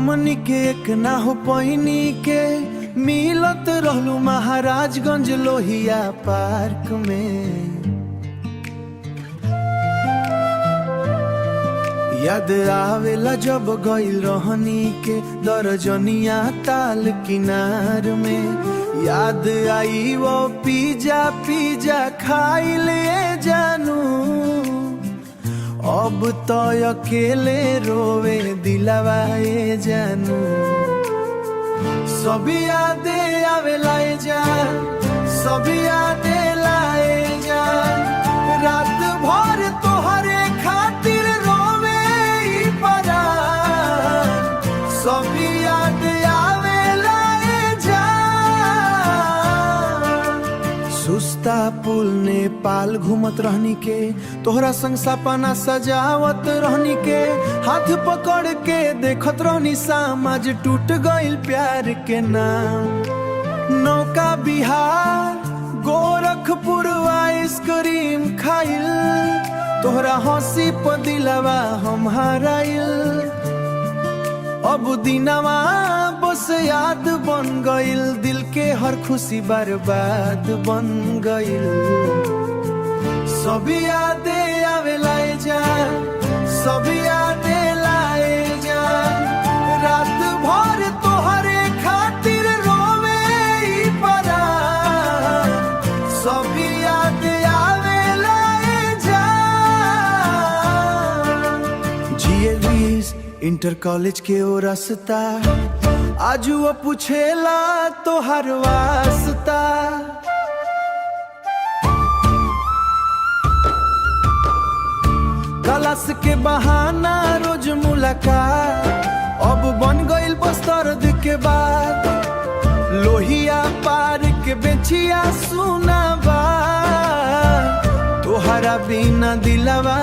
हमनी के एक ना हो पैनी के मिलत रहलू महाराजगंज लोहिया पार्क में। याद आवेला जब गइल रहनी के दर्जनिया ताल किनार में। याद आई वो पिज्जा पिज्जा खाइले जानू, अब तो अकेले रोवे दिलवा ए जानू। सब यादे आवेला ए जान, सब यादे लाए जान, रात भर तोहरे खातिर रोवे ई परान। सब याद आवेला ए जान। सुस्ता पुल नेपाल घूमत रहनी के, तोहरा संग सपना सजावत रहनी के, हाथ पकड़ के देखत रहनी समाज टूट गइल प्यार के नाम। नौका बिहार गोरखपुर आइसक्रीम खाइल, तोहरा हंसी पर दिलवा हम हराइल। अब दिनवा बस याद बन गइल, दिल के हर खुशी बर्बाद बन गइल। सब यादे आवेला ए जान, सब यादे लाए जान, रात भर तोहरे खातिर रोवे ई परान। सब याद आवेला ए जान। GLV's इंटर कॉलेज के ओ रास्ता, आजू वो पूछेला तोहर वास्ता। क्लास के बहाना रोज मुलाकात, अब बन गइल बस्तर के बाद। लोहिया पार के बेचिया सुना बा, तोहरा बिना दिलवा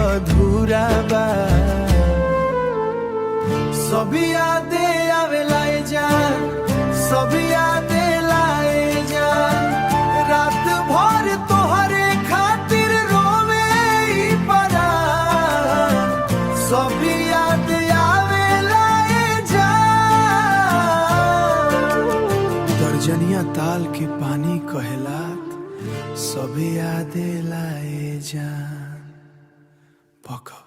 अधूरा बा। सब यादे आवेला ए जान, सब यादे लाए जान, रात भर तोहरे खातिर रोवे ई परान। सब याद आवेला ए जान। दर्जनिया ताल के पानी कहेलात, सब यादे लाए जान। पका